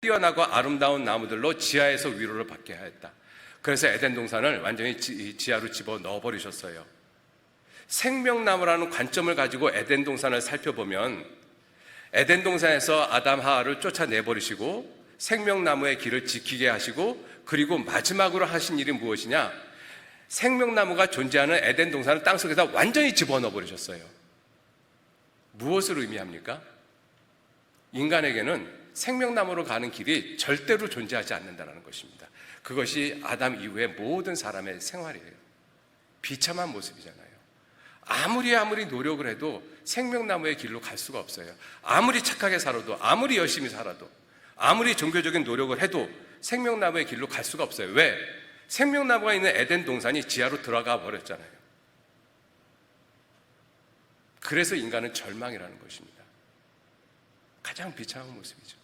뛰어나고 아름다운 나무들로 지하에서 위로를 받게 하였다. 그래서 에덴 동산을 완전히 지하로 집어 넣어버리셨어요. 생명나무라는 관점을 가지고 에덴 동산을 살펴보면 에덴 동산에서 아담 하와를 쫓아내버리시고 생명나무의 길을 지키게 하시고, 그리고 마지막으로 하신 일이 무엇이냐? 생명나무가 존재하는 에덴 동산을 땅속에다 완전히 집어넣어버리셨어요. 무엇을 의미합니까? 인간에게는 생명나무로 가는 길이 절대로 존재하지 않는다는 것입니다. 그것이 아담 이후의 모든 사람의 생활이에요. 비참한 모습이잖아요. 아무리 노력을 해도 생명나무의 길로 갈 수가 없어요. 아무리 착하게 살아도, 아무리 열심히 살아도, 아무리 종교적인 노력을 해도 생명나무의 길로 갈 수가 없어요. 왜? 생명나무가 있는 에덴 동산이 지하로 들어가 버렸잖아요. 그래서 인간은 절망이라는 것입니다. 가장 비참한 모습이죠.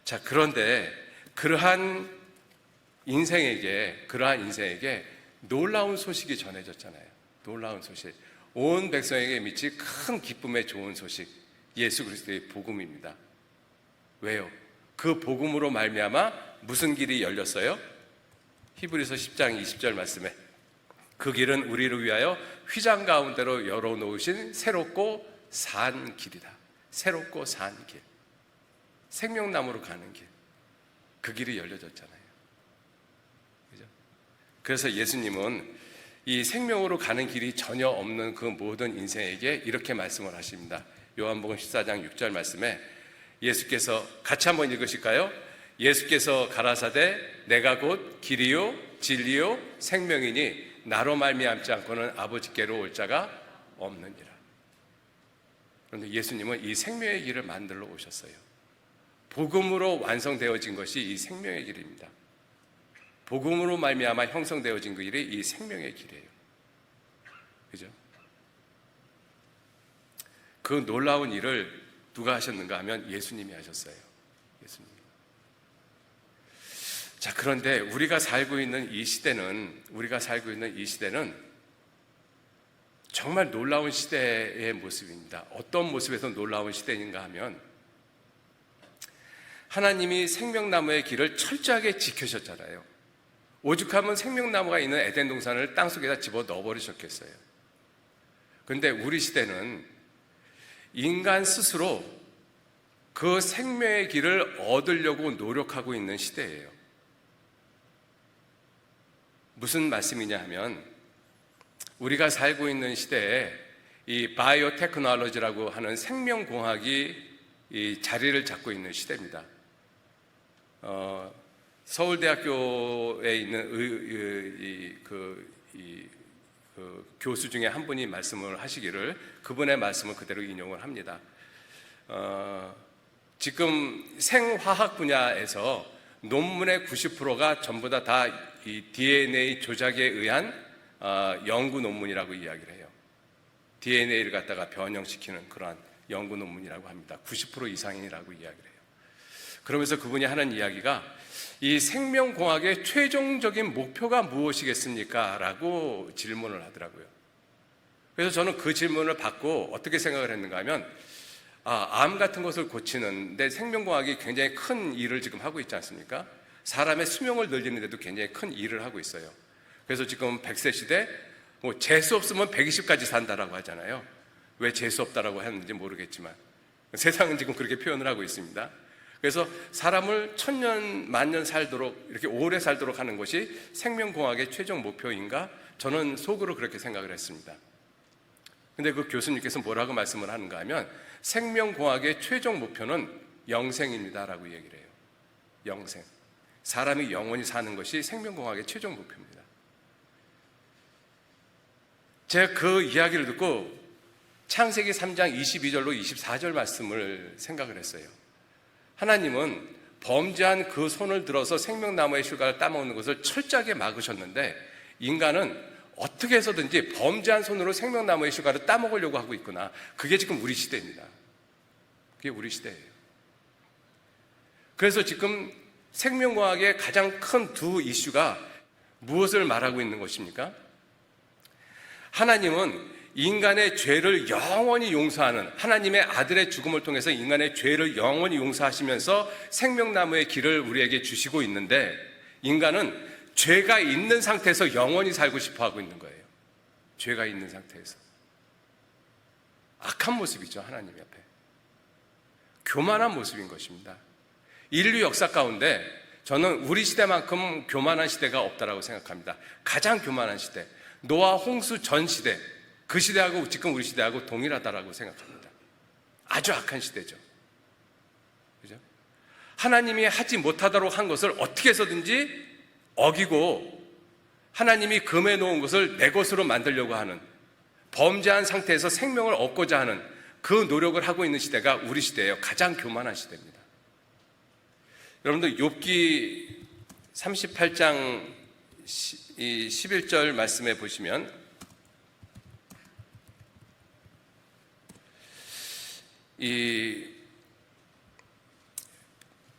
자, 그런데 그러한 인생에게 놀라운 소식이 전해졌잖아요. 놀라운 소식. 온 백성에게 미칠 큰 기쁨의 좋은 소식. 예수 그리스도의 복음입니다. 왜요? 그 복음으로 말미암아 무슨 길이 열렸어요? 히브리서 10장 20절 말씀에 그 길은 우리를 위하여 휘장 가운데로 열어놓으신 새롭고 산 길이다. 새롭고 산 길. 생명나무로 가는 길. 그 길이 열려졌잖아요. 그죠? 그래서 예수님은 이 생명으로 가는 길이 전혀 없는 그 모든 인생에게 이렇게 말씀을 하십니다. 요한복음 14장 6절 말씀에 예수께서 같이 한번 읽으실까요? 예수께서 가라사대 내가 곧 길이요 진리요 생명이니 나로 말미암지 않고는 아버지께로 올 자가 없느니라. 그런데 예수님은 이 생명의 길을 만들러 오셨어요. 복음으로 완성되어진 것이 이 생명의 길입니다. 복음으로 말미암아 형성되어진 그 길이 이 생명의 길이에요. 그죠? 그 놀라운 일을 누가 하셨는가 하면 예수님이 하셨어요. 예수님. 자, 그런데 우리가 살고 있는 이 시대는 정말 놀라운 시대의 모습입니다. 어떤 모습에서 놀라운 시대인가 하면 하나님이 생명나무의 길을 철저하게 지키셨잖아요. 오죽하면 생명나무가 있는 에덴 동산을 땅속에다 집어 넣어버리셨겠어요. 그런데 우리 시대는 인간 스스로 그 생명의 길을 얻으려고 노력하고 있는 시대예요. 무슨 말씀이냐 하면 우리가 살고 있는 시대에 이 바이오 테크놀로지라고 하는 생명공학이 이 자리를 잡고 있는 시대입니다. 서울대학교에 있는 그 교수 중에 한 분이 말씀을 하시기를, 그분의 말씀을 그대로 인용을 합니다. 지금 생화학 분야에서 논문의 90%가 전부 다 이 DNA 조작에 의한 연구 논문이라고 이야기를 해요. DNA를 갖다가 변형시키는 그러한 연구 논문이라고 합니다. 90% 이상이라고 이야기를 해요. 그러면서 그분이 하는 이야기가 이 생명공학의 최종적인 목표가 무엇이겠습니까? 라고 질문을 하더라고요. 그래서 저는 그 질문을 받고 어떻게 생각을 했는가 하면 암 같은 것을 고치는데 생명공학이 굉장히 큰 일을 지금 하고 있지 않습니까? 사람의 수명을 늘리는 데도 굉장히 큰 일을 하고 있어요. 그래서 지금 100세 시대 재수 없으면 120까지 산다라고 하잖아요. 왜 재수 없다라고 하는지 모르겠지만 세상은 지금 그렇게 표현을 하고 있습니다. 그래서 사람을 1000년, 만년 살도록, 이렇게 오래 살도록 하는 것이 생명공학의 최종 목표인가? 저는 속으로 그렇게 생각을 했습니다. 근데 그 교수님께서 뭐라고 말씀을 하는가 하면 생명공학의 최종 목표는 영생입니다라고 얘기를 해요. 영생. 사람이 영원히 사는 것이 생명공학의 최종 목표입니다. 제가 그 이야기를 듣고 창세기 3장 22절로 24절 말씀을 생각을 했어요. 하나님은 범죄한 그 손을 들어서 생명나무의 실과를 따먹는 것을 철저하게 막으셨는데 인간은 어떻게 해서든지 범죄한 손으로 생명나무의 실과를 따먹으려고 하고 있구나. 그게 지금 우리 시대입니다. 그게 우리 시대예요. 그래서 지금 생명과학의 가장 큰 두 이슈가 무엇을 말하고 있는 것입니까? 하나님은 인간의 죄를 영원히 용서하는 하나님의 아들의 죽음을 통해서 인간의 죄를 영원히 용서하시면서 생명나무의 길을 우리에게 주시고 있는데, 인간은 죄가 있는 상태에서 영원히 살고 싶어 하고 있는 거예요. 죄가 있는 상태에서. 악한 모습이죠, 하나님 앞에. 교만한 모습인 것입니다. 인류 역사 가운데 저는 우리 시대만큼 교만한 시대가 없다라고 생각합니다. 가장 교만한 시대, 노아 홍수 전 시대, 그 시대하고 지금 우리 시대하고 동일하다라고 생각합니다. 아주 악한 시대죠. 그죠? 하나님이 하지 못하도록 한 것을 어떻게 해서든지 어기고 하나님이 금해 놓은 것을 내 것으로 만들려고 하는, 범죄한 상태에서 생명을 얻고자 하는 그 노력을 하고 있는 시대가 우리 시대예요. 가장 교만한 시대입니다. 여러분들 욥기 38장 11절 말씀에 보시면 이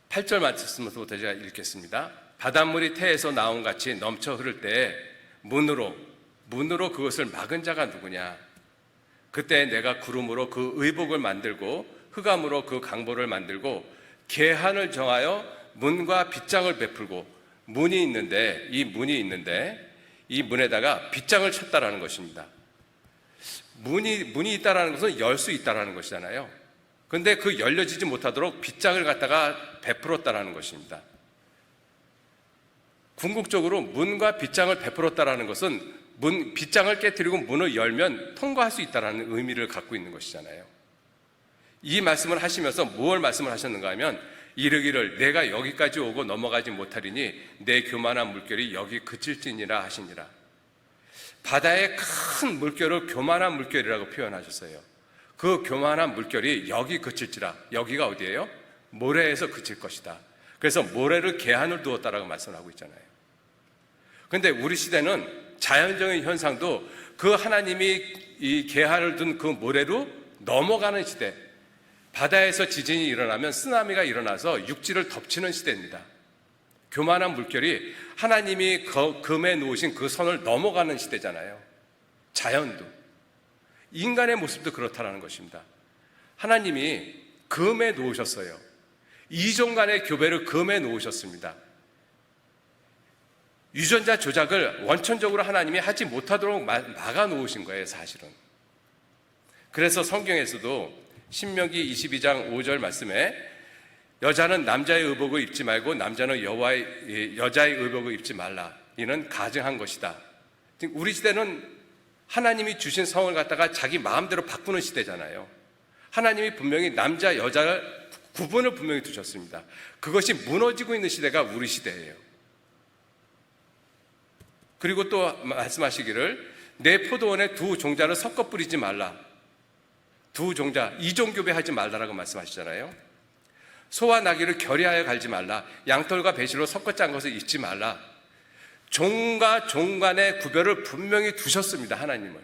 8절 말씀부터 제가 읽겠습니다. 바닷물이 태에서 나온 같이 넘쳐 흐를 때에 문으로 그것을 막은 자가 누구냐? 그때 내가 구름으로 그 의복을 만들고 흑암으로 그 강보를 만들고 계한을 정하여 문과 빗장을 베풀고 문이 있는데 이 문에다가 빗장을 쳤다라는 것입니다. 문이 있다라는 것은 열 수 있다라는 것이잖아요. 그런데 그 열려지지 못하도록 빗장을 갖다가 베풀었다라는 것입니다. 궁극적으로 문과 빗장을 베풀었다라는 것은 빗장을 깨뜨리고 문을 열면 통과할 수 있다라는 의미를 갖고 있는 것이잖아요. 이 말씀을 하시면서 무엇을 말씀을 하셨는가 하면, 이르기를 내가 여기까지 오고 넘어가지 못하리니 내 교만한 물결이 여기 그칠지니라 하시니라. 바다의 큰 물결을 교만한 물결이라고 표현하셨어요. 그 교만한 물결이 여기 그칠지라. 여기가 어디예요? 모래에서 그칠 것이다. 그래서 모래를 계한을 두었다라고 말씀을 하고 있잖아요. 그런데 우리 시대는 자연적인 현상도 그 하나님이 이 계한을 둔 그 모래로 넘어가는 시대, 바다에서 지진이 일어나면 쓰나미가 일어나서 육지를 덮치는 시대입니다. 교만한 물결이 하나님이 금해 놓으신 그 선을 넘어가는 시대잖아요. 자연도, 인간의 모습도 그렇다는 것입니다. 하나님이 금해 놓으셨어요. 이종 간의 교배를 금해 놓으셨습니다. 유전자 조작을 원천적으로 하나님이 하지 못하도록 막아 놓으신 거예요, 사실은. 그래서 성경에서도 신명기 22장 5절 말씀에 여자는 남자의 의복을 입지 말고 남자는 여자의 의복을 입지 말라. 이는 가증한 것이다. 우리 시대는 하나님이 주신 성을 갖다가 자기 마음대로 바꾸는 시대잖아요. 하나님이 분명히 남자, 여자를 구분을 분명히 두셨습니다. 그것이 무너지고 있는 시대가 우리 시대예요. 그리고 또 말씀하시기를 내 포도원에 두 종자를 섞어 뿌리지 말라. 두 종자, 이종교배하지 말라라고 말씀하시잖아요. 소와 나귀를 결의하여 갈지 말라. 양털과 배실로 섞어 짠 것을 잊지 말라. 종과 종 간의 구별을 분명히 두셨습니다, 하나님은.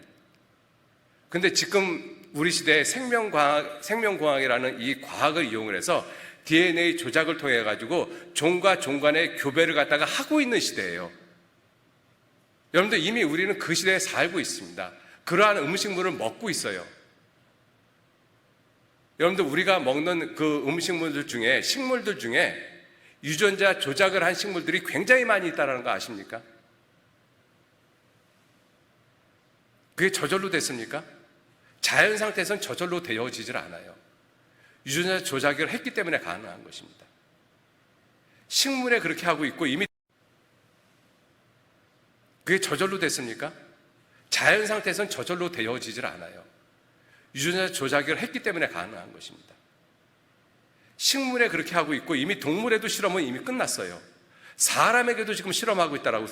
근데 지금 우리 시대에 생명과학이라는 이 과학을 이용을 해서 DNA 조작을 통해 가지고 종과 종 간의 교배를 갖다가 하고 있는 시대예요. 여러분들 이미 우리는 그 시대에 살고 있습니다. 그러한 음식물을 먹고 있어요. 여러분들 우리가 먹는 그 식물들 중에 유전자 조작을 한 식물들이 굉장히 많이 있다는 거 아십니까? 그게 저절로 됐습니까? 자연 상태에서는 저절로 되어지질 않아요. 유전자 조작을 했기 때문에 가능한 것입니다. 식물에 그렇게 하고 있고 이미 그게 저절로 됐습니까? 자연 상태에서는 저절로 되어지질 않아요. 유전자 조작을 했기 때문에 가능한 것입니다. 식물에 그렇게 하고 있고 이미 동물에도 실험은 이미 끝났어요. 사람에게도 지금 실험하고 있다라고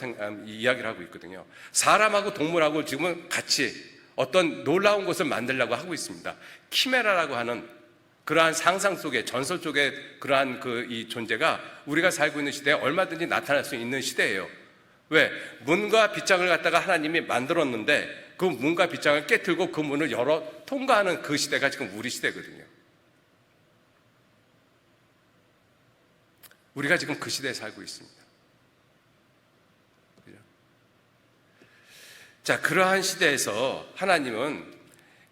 이야기를 하고 있거든요. 사람하고 동물하고 지금은 같이 어떤 놀라운 것을 만들려고 하고 있습니다. 키메라라고 하는 그러한 상상 속에, 전설 속에 그러한 이 존재가 우리가 살고 있는 시대에 얼마든지 나타날 수 있는 시대예요. 왜? 문과 빗장을 갖다가 하나님이 만들었는데 그 문과 빗장을 깨틀고 그 문을 열어 통과하는 그 시대가 지금 우리 시대거든요. 우리가 지금 그 시대에 살고 있습니다. 자, 그러한 시대에서 하나님은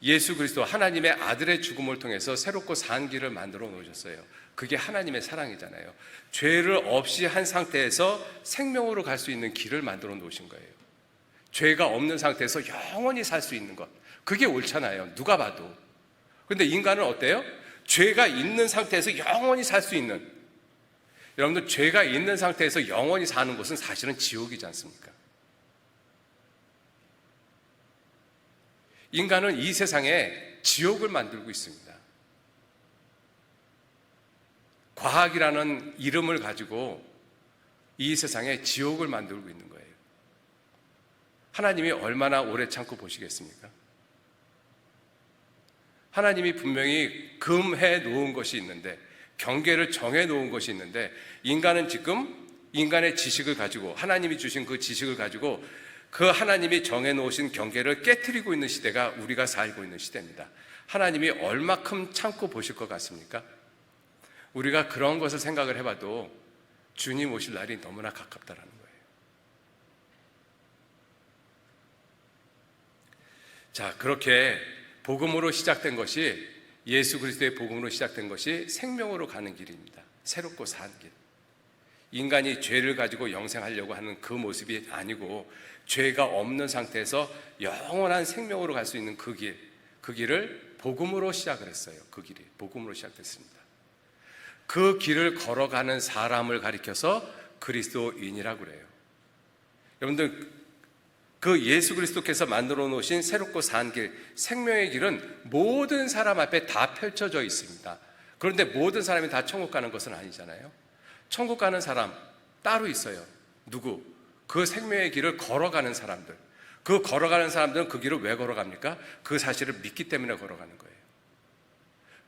예수 그리스도 하나님의 아들의 죽음을 통해서 새롭고 산 길을 만들어 놓으셨어요. 그게 하나님의 사랑이잖아요. 죄를 없이 한 상태에서 생명으로 갈 수 있는 길을 만들어 놓으신 거예요. 죄가 없는 상태에서 영원히 살 수 있는 것. 그게 옳잖아요. 누가 봐도. 그런데 인간은 어때요? 죄가 있는 상태에서 영원히 살 수 있는, 여러분들 죄가 있는 상태에서 영원히 사는 곳은 사실은 지옥이지 않습니까? 인간은 이 세상에 지옥을 만들고 있습니다. 과학이라는 이름을 가지고 이 세상에 지옥을 만들고 있는 거예요. 하나님이 얼마나 오래 참고 보시겠습니까? 하나님이 분명히 금해 놓은 것이 있는데, 경계를 정해 놓은 것이 있는데, 인간은 지금 인간의 지식을 가지고, 하나님이 주신 그 지식을 가지고 그 하나님이 정해 놓으신 경계를 깨트리고 있는 시대가 우리가 살고 있는 시대입니다. 하나님이 얼마큼 참고 보실 것 같습니까? 우리가 그런 것을 생각을 해봐도 주님 오실 날이 너무나 가깝다라는 거예요. 자, 그렇게 복음으로 시작된 것이, 예수 그리스도의 복음으로 시작된 것이 생명으로 가는 길입니다. 새롭고 산 길. 인간이 죄를 가지고 영생하려고 하는 그 모습이 아니고, 죄가 없는 상태에서 영원한 생명으로 갈 수 있는 그 길, 그 길을 복음으로 시작을 했어요. 그 길이 복음으로 시작됐습니다. 그 길을 걸어가는 사람을 가리켜서 그리스도인이라고 그래요. 여러분들, 그 예수 그리스도께서 만들어 놓으신 새롭고 산 길, 생명의 길은 모든 사람 앞에 다 펼쳐져 있습니다. 그런데 모든 사람이 다 천국 가는 것은 아니잖아요. 천국 가는 사람 따로 있어요. 누구? 그 생명의 길을 걸어가는 사람들. 그 걸어가는 사람들은 그 길을 왜 걸어갑니까? 그 사실을 믿기 때문에 걸어가는 거예요.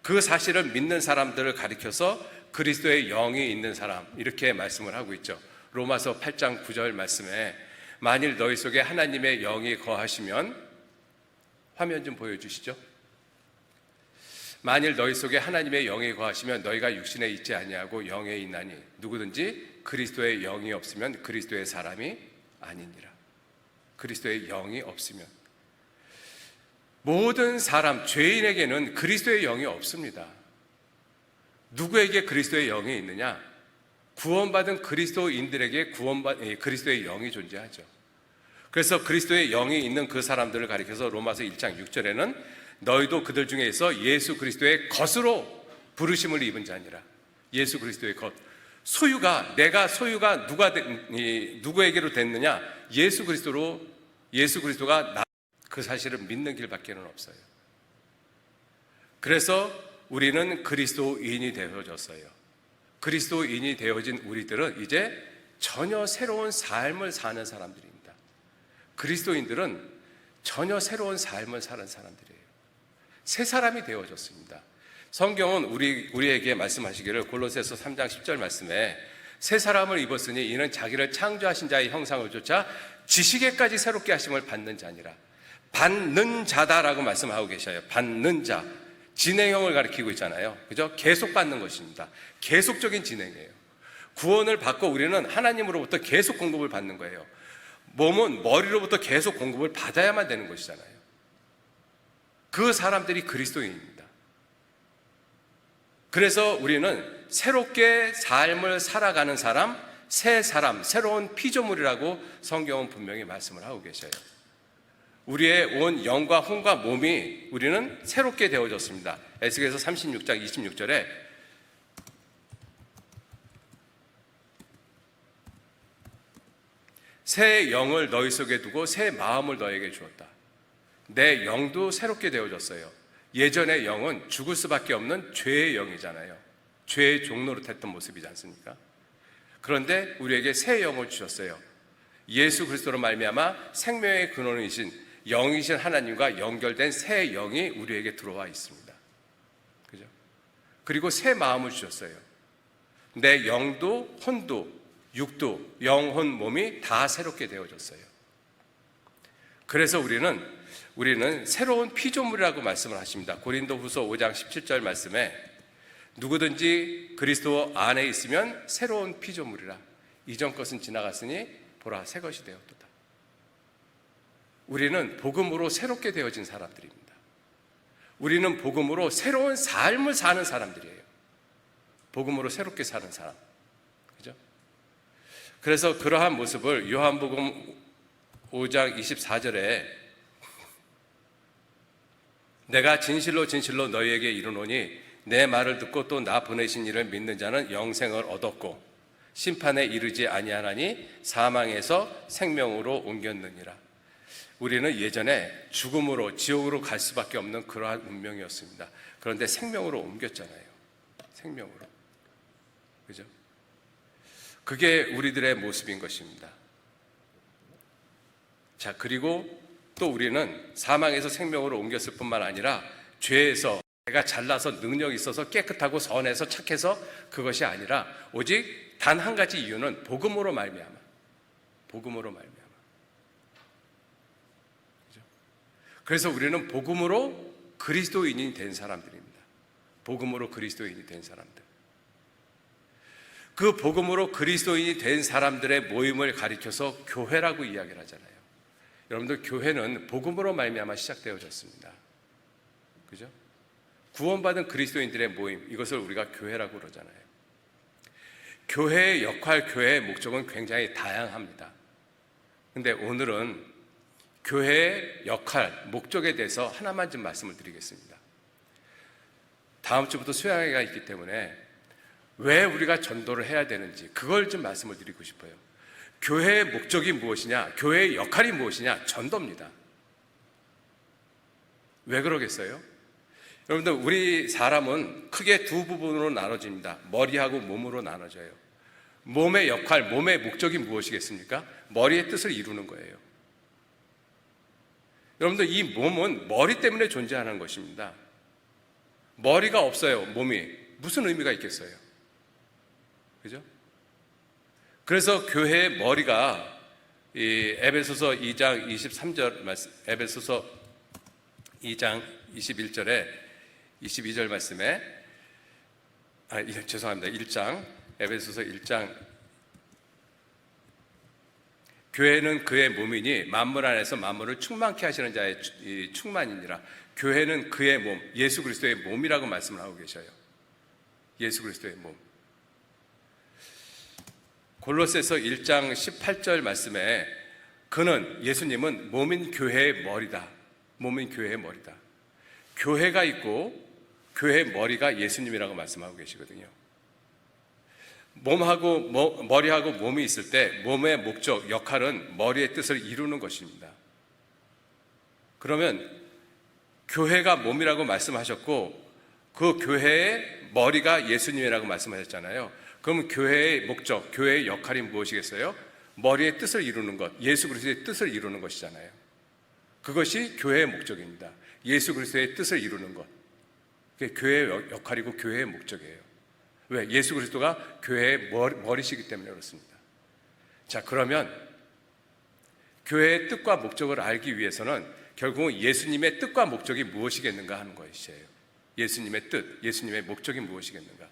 그 사실을 믿는 사람들을 가리켜서 그리스도의 영이 있는 사람, 이렇게 말씀을 하고 있죠. 로마서 8장 9절 말씀에, 만일 너희 속에 하나님의 영이 거하시면, 화면 좀 보여주시죠. 만일 너희 속에 하나님의 영이 거하시면 너희가 육신에 있지 아니하고 영에 있나니, 누구든지 그리스도의 영이 없으면 그리스도의 사람이 아니니라. 그리스도의 영이 없으면, 모든 사람, 죄인에게는 그리스도의 영이 없습니다. 누구에게 그리스도의 영이 있느냐? 구원받은 그리스도인들에게 그리스도의 영이 존재하죠. 그래서 그리스도의 영이 있는 그 사람들을 가리켜서 로마서 1장 6절에는 너희도 그들 중에서 예수 그리스도의 것으로 부르심을 입은 자니라. 예수 그리스도의 것. 내가 소유가 누구에게로 됐느냐? 예수 그리스도가 그 사실을 믿는 길밖에는 없어요. 그래서 우리는 그리스도인이 되어졌어요. 그리스도인이 되어진 우리들은 이제 전혀 새로운 삶을 사는 사람들입니다. 그리스도인들은 전혀 새로운 삶을 사는 사람들이에요. 새 사람이 되어졌습니다. 성경은 우리에게 말씀하시기를, 골로새서 3장 10절 말씀에, 새 사람을 입었으니 이는 자기를 창조하신 자의 형상을 쫓아 지식에까지 새롭게 하심을 받는 자니라. 받는 자다라고 말씀하고 계셔요. 받는 자. 진행형을 가리키고 있잖아요. 그죠? 계속 받는 것입니다. 계속적인 진행이에요. 구원을 받고 우리는 하나님으로부터 계속 공급을 받는 거예요. 몸은 머리로부터 계속 공급을 받아야만 되는 것이잖아요. 그 사람들이 그리스도인입니다. 그래서 우리는 새롭게 삶을 살아가는 사람, 새 사람, 새로운 피조물이라고 성경은 분명히 말씀을 하고 계셔요. 우리의 온 영과 혼과 몸이 우리는 새롭게 되어졌습니다. 에스겔서 36장 26절에 새 영을 너희 속에 두고 새 마음을 너에게 주었다. 내 영도 새롭게 되어졌어요. 예전의 영은 죽을 수밖에 없는 죄의 영이잖아요. 죄의 종노릇했던 모습이지 않습니까? 그런데 우리에게 새 영을 주셨어요. 예수 그리스도로 말미암아 생명의 근원이신 영이신 하나님과 연결된 새 영이 우리에게 들어와 있습니다. 그죠? 그리고 새 마음을 주셨어요. 내 영도 혼도 육도 영혼 몸이 다 새롭게 되어졌어요. 그래서 우리는 새로운 피조물이라고 말씀을 하십니다. 고린도후서 5장 17절 말씀에 누구든지 그리스도 안에 있으면 새로운 피조물이라. 이전 것은 지나갔으니 보라 새 것이 되었도다. 우리는 복음으로 새롭게 되어진 사람들입니다. 우리는 복음으로 새로운 삶을 사는 사람들이에요. 복음으로 새롭게 사는 사람. 그죠? 그래서 그러한 모습을 요한복음 5장 24절에 내가 진실로 진실로 너희에게 이르노니 내 말을 듣고 또 나 보내신 이를 믿는 자는 영생을 얻었고 심판에 이르지 아니하나니 사망에서 생명으로 옮겼느니라. 우리는 예전에 죽음으로 지옥으로 갈 수밖에 없는 그러한 운명이었습니다. 그런데 생명으로 옮겼잖아요. 생명으로. 그죠? 그게 우리들의 모습인 것입니다. 자, 그리고 또 우리는 사망에서 생명으로 옮겼을 뿐만 아니라 죄에서 내가 잘나서 능력이 있어서 깨끗하고 선해서 착해서 그것이 아니라 오직 단 한 가지 이유는 복음으로 말미암아. 복음으로 말미암아. 그죠? 그래서 우리는 복음으로 그리스도인이 된 사람들입니다. 복음으로 그리스도인이 된 사람들. 그 복음으로 그리스도인이 된 사람들의 모임을 가리켜서 교회라고 이야기를 하잖아요. 여러분들, 교회는 복음으로 말미암아 시작되어졌습니다. 그죠? 구원받은 그리스도인들의 모임, 이것을 우리가 교회라고 그러잖아요. 교회의 역할, 교회의 목적은 굉장히 다양합니다. 근데 오늘은 교회의 역할, 목적에 대해서 하나만 좀 말씀을 드리겠습니다. 다음 주부터 수양회가 있기 때문에 왜 우리가 전도를 해야 되는지 그걸 좀 말씀을 드리고 싶어요. 교회의 목적이 무엇이냐? 교회의 역할이 무엇이냐? 전도입니다. 왜 그러겠어요? 여러분들, 우리 사람은 크게 두 부분으로 나눠집니다. 머리하고 몸으로 나눠져요. 몸의 역할, 몸의 목적이 무엇이겠습니까? 머리의 뜻을 이루는 거예요. 여러분들, 이 몸은 머리 때문에 존재하는 것입니다. 머리가 없어요, 몸이. 무슨 의미가 있겠어요? 그죠? 그래서 교회의 머리가 이 에베소서 2장 23절 말씀, 에베소서 2장 21절에 22절 말씀에 죄송합니다. 1장 에베소서 1장 교회는 그의 몸이니 만물 안에서 만물을 충만케 하시는 자의 충만이니라. 교회는 그의 몸, 예수 그리스도의 몸이라고 말씀을 하고 계셔요. 예수 그리스도의 몸. 골로새서 1장 18절 말씀에 그는, 예수님은 몸인 교회의 머리다. 몸인 교회의 머리다. 교회가 있고 교회의 머리가 예수님이라고 말씀하고 계시거든요. 머리하고 몸이 있을 때 몸의 목적, 역할은 머리의 뜻을 이루는 것입니다. 그러면 교회가 몸이라고 말씀하셨고 그 교회의 머리가 예수님이라고 말씀하셨잖아요. 그럼 교회의 목적, 교회의 역할이 무엇이겠어요? 머리의 뜻을 이루는 것, 예수 그리스도의 뜻을 이루는 것이잖아요. 그것이 교회의 목적입니다. 예수 그리스도의 뜻을 이루는 것. 그게 교회의 역할이고 교회의 목적이에요. 왜? 예수 그리스도가 교회의 머리시기 때문에 그렇습니다. 자, 그러면 교회의 뜻과 목적을 알기 위해서는 결국은 예수님의 뜻과 목적이 무엇이겠는가 하는 것이에요. 예수님의 뜻, 예수님의 목적이 무엇이겠는가.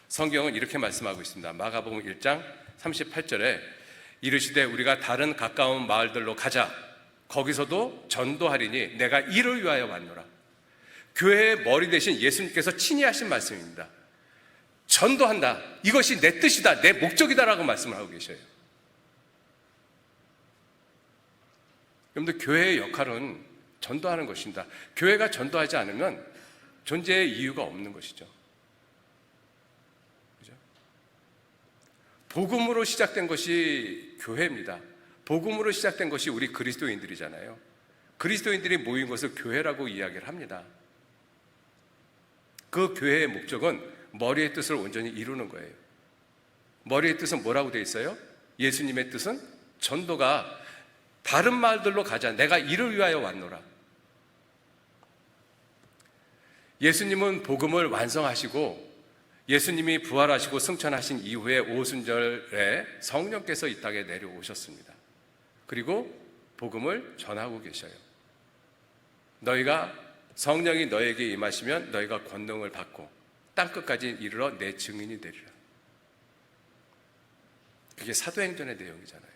성경은 이렇게 말씀하고 있습니다. 마가복음 1장 38절에 이르시되 우리가 다른 가까운 마을들로 가자. 거기서도 전도하리니 내가 이를 위하여 왔노라. 교회의 머리 대신 예수님께서 친히 하신 말씀입니다. 전도한다. 이것이 내 뜻이다. 내 목적이다라고 말씀을 하고 계셔요. 여러분들, 교회의 역할은 전도하는 것입니다. 교회가 전도하지 않으면 존재의 이유가 없는 것이죠. 그죠? 복음으로 시작된 것이 교회입니다. 복음으로 시작된 것이 우리 그리스도인들이잖아요. 그리스도인들이 모인 것을 교회라고 이야기를 합니다. 그 교회의 목적은 머리의 뜻을 온전히 이루는 거예요. 머리의 뜻은 뭐라고 되어 있어요? 예수님의 뜻은 전도가 다른 마을들로 가자. 내가 이를 위하여 왔노라. 예수님은 복음을 완성하시고 예수님이 부활하시고 승천하신 이후에 오순절에 성령께서 이 땅에 내려오셨습니다. 그리고 복음을 전하고 계셔요. 너희가 성령이 너에게 임하시면 너희가 권능을 받고 땅끝까지 이르러 내 증인이 되리라. 그게 사도행전의 내용이잖아요.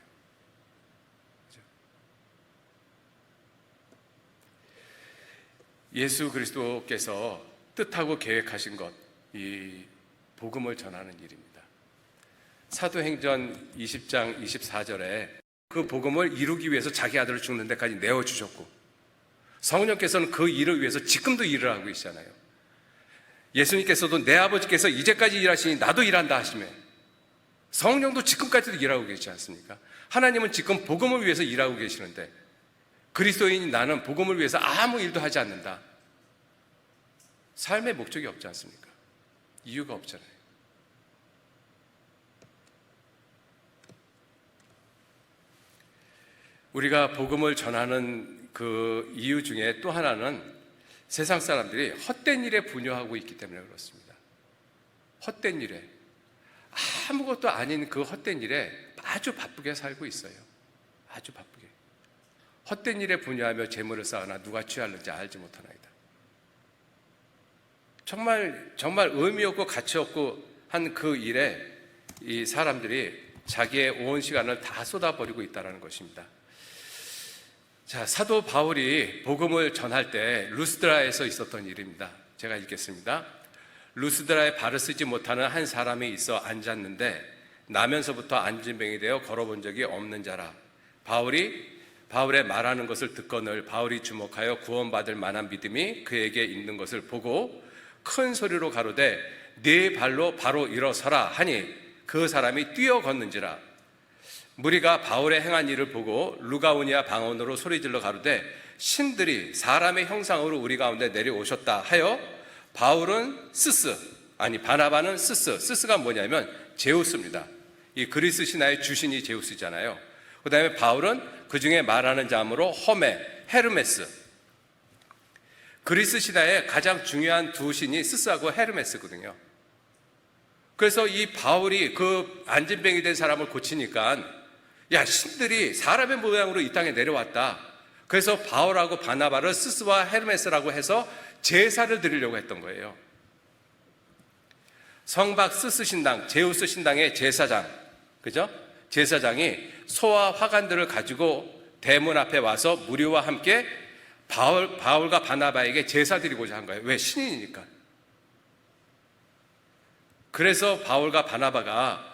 그렇죠? 예수 그리스도께서 뜻하고 계획하신 것, 이 복음을 전하는 일입니다. 사도행전 20장 24절에 그 복음을 이루기 위해서 자기 아들을 죽는 데까지 내어주셨고, 성령께서는 그 일을 위해서 지금도 일을 하고 계시잖아요. 예수님께서도 내 아버지께서 이제까지 일하시니 나도 일한다 하시며, 성령도 지금까지도 일하고 계시지 않습니까? 하나님은 지금 복음을 위해서 일하고 계시는데, 그리스도인인 나는 복음을 위해서 아무 일도 하지 않는다. 삶의 목적이 없지 않습니까? 이유가 없잖아요. 우리가 복음을 전하는 그 이유 중에 또 하나는 세상 사람들이 헛된 일에 분요하고 있기 때문에 그렇습니다. 헛된 일에, 아무것도 아닌 그 헛된 일에 아주 바쁘게 살고 있어요. 아주 바쁘게. 헛된 일에 분요하며 재물을 쌓으나 누가 취하는지 알지 못하나이다. 정말 의미 없고 가치 없고 한 그 일에 이 사람들이 자기의 온 시간을 다 쏟아버리고 있다는 것입니다. 자, 사도 바울이 복음을 전할 때 루스드라에서 있었던 일입니다. 제가 읽겠습니다. 루스드라에 발을 쓰지 못하는 한 사람이 있어 앉았는데 나면서부터 안진병이 되어 걸어본 적이 없는 자라. 바울의 말하는 것을 듣거늘 바울이 주목하여 구원받을 만한 믿음이 그에게 있는 것을 보고 큰 소리로 가로되 네 발로 바로 일어서라 하니 그 사람이 뛰어 걷는지라. 무리가 바울의 행한 일을 보고 루가오니아 방언으로 소리질러 가로되 신들이 사람의 형상으로 우리 가운데 내려오셨다 하여 바나바는 스스가 뭐냐면 제우스입니다. 이 그리스 신화의 주신이 제우스잖아요. 그 다음에 바울은 그 중에 말하는 자음으로 헤르메스. 그리스 신화의 가장 중요한 두 신이 스스하고 헤르메스거든요. 그래서 이 바울이 그 안진병이 된 사람을 고치니까 야, 신들이 사람의 모양으로 이 땅에 내려왔다. 그래서 바울하고 바나바를 스스와 헤르메스라고 해서 제사를 드리려고 했던 거예요. 성박 스스 신당, 제우스 신당의 제사장, 그죠? 제사장이 소와 화관들을 가지고 대문 앞에 와서 무리와 함께 바울과 바나바에게 제사 드리고자 한 거예요. 왜? 신인이니까. 그래서 바울과 바나바가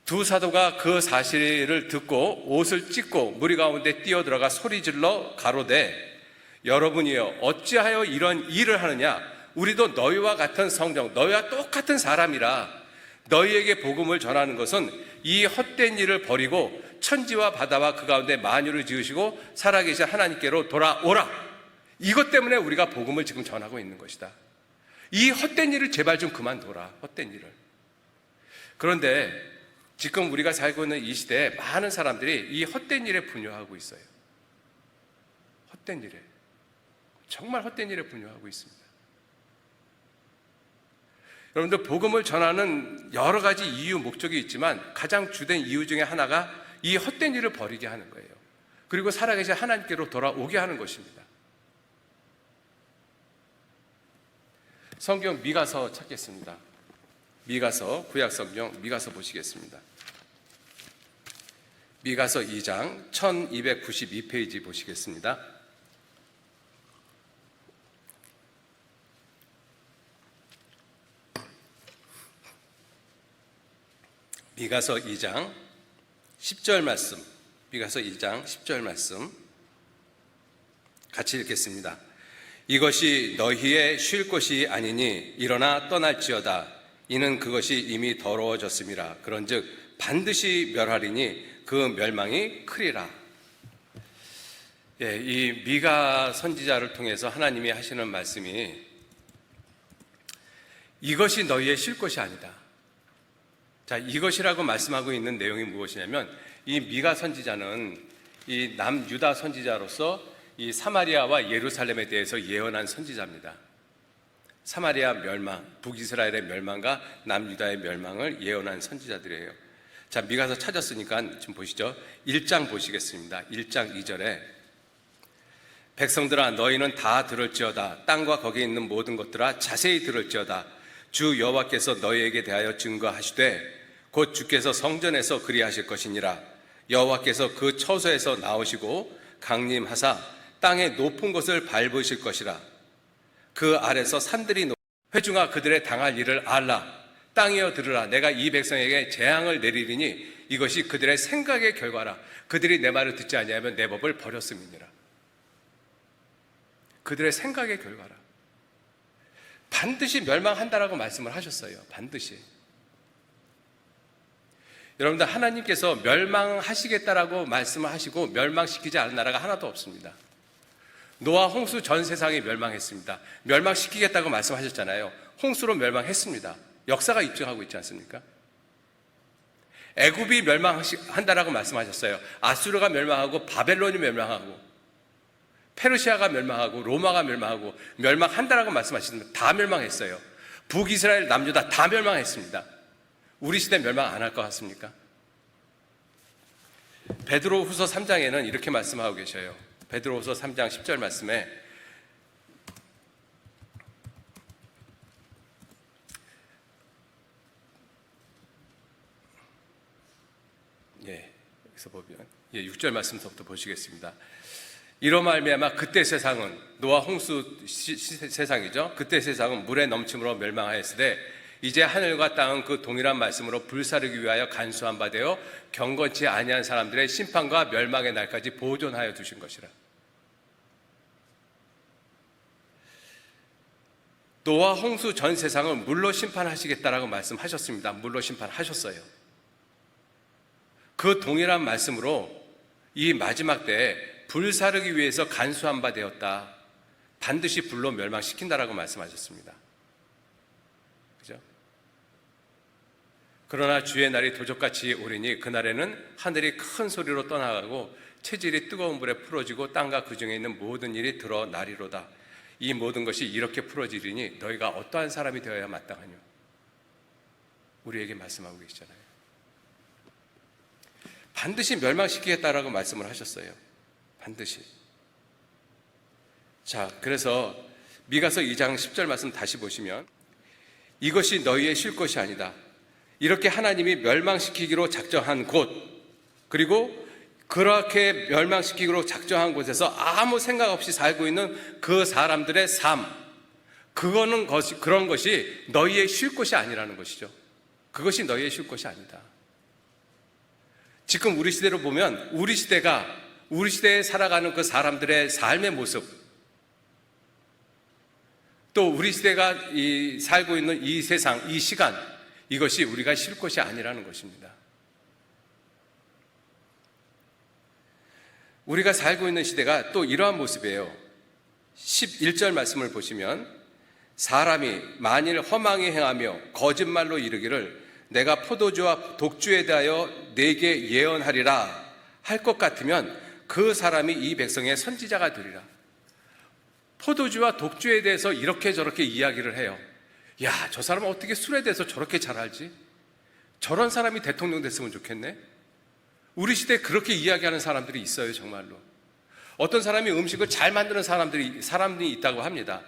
두 사도가 그 사실을 듣고 옷을 찢고 무리 가운데 뛰어들어가 소리질러 가로되 여러분이여 어찌하여 이런 일을 하느냐? 우리도 너희와 같은 성정, 너희와 똑같은 사람이라. 너희에게 복음을 전하는 것은 이 헛된 일을 버리고 천지와 바다와 그 가운데 만유를 지으시고 살아계신 하나님께로 돌아오라. 이것 때문에 우리가 복음을 지금 전하고 있는 것이다. 이 헛된 일을 제발 좀 그만둬라. 헛된 일을. 그런데 지금 우리가 살고 있는 이 시대에 많은 사람들이 이 헛된 일에 분요하고 있어요. 헛된 일에. 정말 헛된 일에 분요하고 있습니다. 여러분들, 복음을 전하는 여러 가지 이유, 목적이 있지만 가장 주된 이유 중에 하나가 이 헛된 일을 버리게 하는 거예요. 그리고 살아계신 하나님께로 돌아오게 하는 것입니다. 성경 미가서 찾겠습니다. 미가서, 구약성경 미가서 보시겠습니다. 미가서 2장 1292페이지 보시겠습니다. 미가서 2장 10절 말씀, 미가서 2장 10절 말씀 같이 읽겠습니다. 이것이 너희의 쉴 곳이 아니니 일어나 떠날지어다. 이는 그것이 이미 더러워졌음이라. 그런즉 반드시 멸하리니 그 멸망이 크리라. 예, 이 미가 선지자를 통해서 하나님이 하시는 말씀이 이것이 너희의 쉴 곳이 아니다. 자, 이것이라고 말씀하고 있는 내용이 무엇이냐면 이 미가 선지자는 이 남유다 선지자로서 이 사마리아와 예루살렘에 대해서 예언한 선지자입니다. 사마리아 멸망, 북이스라엘의 멸망과 남유다의 멸망을 예언한 선지자들이에요. 자, 미가서 찾았으니까 지금 보시죠. 1장 보시겠습니다. 1장 2절에 백성들아 너희는 다 들을지어다. 땅과 거기에 있는 모든 것들아 자세히 들을지어다. 주 여호와께서 너희에게 대하여 증거하시되 곧 주께서 성전에서 그리하실 것이니라. 여호와께서 그 처소에서 나오시고 강림하사 땅의 높은 곳을 밟으실 것이라. 그 아래서 산들이 회중아 그들의 당할 일을 알라. 땅이여 들으라. 내가 이 백성에게 재앙을 내리리니 이것이 그들의 생각의 결과라. 그들이 내 말을 듣지 아니하면 내 법을 버렸음이니라. 그들의 생각의 결과라. 반드시 멸망한다라고 말씀을 하셨어요. 반드시. 여러분들, 하나님께서 멸망하시겠다라고 말씀을 하시고 멸망시키지 않은 나라가 하나도 없습니다. 노아 홍수 전 세상이 멸망했습니다. 멸망시키겠다고 말씀하셨잖아요. 홍수로 멸망했습니다. 역사가 입증하고 있지 않습니까? 애굽이 멸망한다라고 말씀하셨어요. 아수르가 멸망하고 바벨론이 멸망하고 페르시아가 멸망하고 로마가 멸망하고 멸망한다라고 말씀하셨습니다. 다 멸망했어요. 북이스라엘 남유다 다 멸망했습니다. 우리 시대 멸망 안 할 것 같습니까? 베드로후서 3장에는 이렇게 말씀하고 계셔요. 베드로후서 3장 10절 말씀에 여기서 보면 6절 말씀부터 보시겠습니다. 이로 말미암아 그때 세상은 노아 홍수 세상이죠. 그때 세상은 물의 넘침으로 멸망하였으되 이제 하늘과 땅은 그 동일한 말씀으로 불사르기 위하여 간수한 바 되어 경건치 아니한 사람들의 심판과 멸망의 날까지 보존하여 두신 것이라. 노아 홍수 전 세상을 물로 심판하시겠다라고 말씀하셨습니다. 물로 심판하셨어요. 그 동일한 말씀으로 이 마지막 때에 불사르기 위해서 간수한 바 되었다. 반드시 불로 멸망시킨다라고 말씀하셨습니다. 그죠? 그러나 주의 날이 도적같이 오리니 그날에는 하늘이 큰 소리로 떠나가고 체질이 뜨거운 불에 풀어지고 땅과 그 중에 있는 모든 일이 드러나리로다. 이 모든 것이 이렇게 풀어지리니 너희가 어떠한 사람이 되어야 마땅하뇨. 우리에게 말씀하고 계시잖아요. 반드시 멸망시키겠다라고 말씀을 하셨어요. 반드시. 자, 그래서 미가서 2장 10절 말씀 다시 보시면 이것이 너희의 쉴 것이 아니다. 이렇게 하나님이 멸망시키기로 작정한 곳, 그리고 그렇게 멸망시키기로 작정한 곳에서 아무 생각 없이 살고 있는 그 사람들의 삶, 그런 것이 너희의 쉴 곳이 아니라는 것이죠. 그것이 너희의 쉴 곳이 아니다. 지금 우리 시대로 보면 우리 시대에 살아가는 그 사람들의 삶의 모습, 또 우리 시대가 살고 있는 이 세상, 이 시간, 이것이 우리가 쉴 곳이 아니라는 것입니다. 우리가 살고 있는 시대가 또 이러한 모습이에요. 11절 말씀을 보시면 사람이 만일 허망히 행하며 거짓말로 이르기를 내가 포도주와 독주에 대하여 내게 예언하리라 할 것 같으면 그 사람이 이 백성의 선지자가 되리라. 포도주와 독주에 대해서 이렇게 저렇게 이야기를 해요. 야, 저 사람은 어떻게 술에 대해서 저렇게 잘 알지? 저런 사람이 대통령 됐으면 좋겠네. 우리 시대에 그렇게 이야기하는 사람들이 있어요. 정말로. 어떤 사람이 음식을 잘 만드는 사람이 있다고 합니다.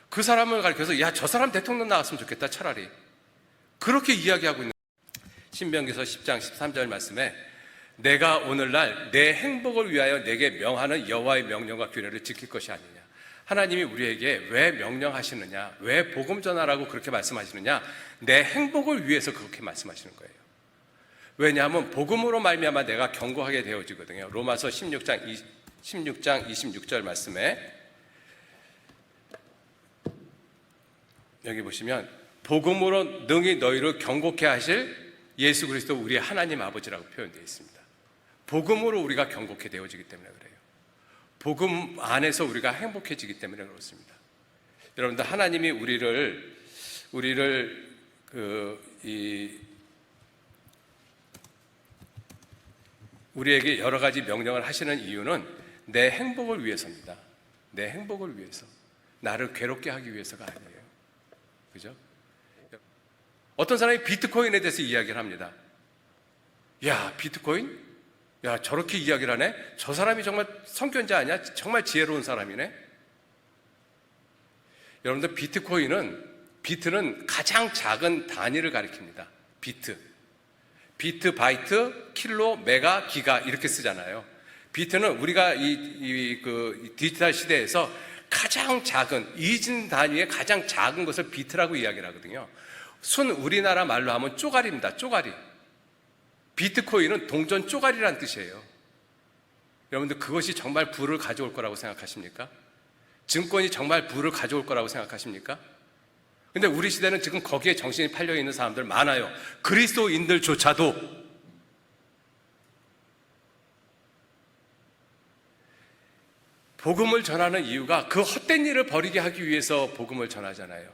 그 사람을 가리켜서 야, 저 사람 대통령 나왔으면 좋겠다. 차라리. 그렇게 이야기하고 있는 신명기서 10장 13절 말씀에 내가 오늘날 내 행복을 위하여 내게 명하는 여호와의 명령과 규례를 지킬 것이 아니냐. 하나님이 우리에게 왜 명령하시느냐, 왜 복음 전하라고 그렇게 말씀하시느냐, 내 행복을 위해서 그렇게 말씀하시는 거예요. 왜냐하면 복음으로 말미암아 내가 견고하게 되어지거든요. 로마서 16장 26절 말씀에 여기 보시면 복음으로 능히 너희를 견고케 하실 예수 그리스도 우리의 하나님 아버지라고 표현되어 있습니다. 복음으로 우리가 견고케 되어지기 때문에 그래요. 복음 안에서 우리가 행복해지기 때문에 그렇습니다. 여러분들, 하나님이 우리에게 여러 가지 명령을 하시는 이유는 내 행복을 위해서입니다. 내 행복을 위해서. 나를 괴롭게 하기 위해서가 아니에요. 그죠? 어떤 사람이 비트코인에 대해서 이야기를 합니다. 야, 비트코인? 야, 저렇게 이야기를 하네? 저 사람이 정말 성견자 아니야? 정말 지혜로운 사람이네? 여러분들, 비트는 가장 작은 단위를 가리킵니다. 비트, 바이트, 킬로, 메가, 기가 이렇게 쓰잖아요. 비트는 우리가 그 디지털 시대에서 가장 작은, 이진 단위의 가장 작은 것을 비트라고 이야기를 하거든요. 순 우리나라 말로 하면 쪼가리입니다. 쪼가리. 비트코인은 동전 쪼가리란 뜻이에요. 여러분들, 그것이 정말 부를 가져올 거라고 생각하십니까? 증권이 정말 부를 가져올 거라고 생각하십니까? 근데 우리 시대는 지금 거기에 정신이 팔려 있는 사람들 많아요. 그리스도인들조차도. 복음을 전하는 이유가 그 헛된 일을 버리게 하기 위해서 복음을 전하잖아요.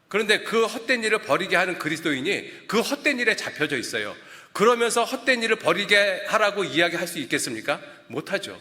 그런데 그 헛된 일을 버리게 하는 그리스도인이 그 헛된 일에 잡혀져 있어요. 그러면서 헛된 일을 버리게 하라고 이야기할 수 있겠습니까? 못하죠.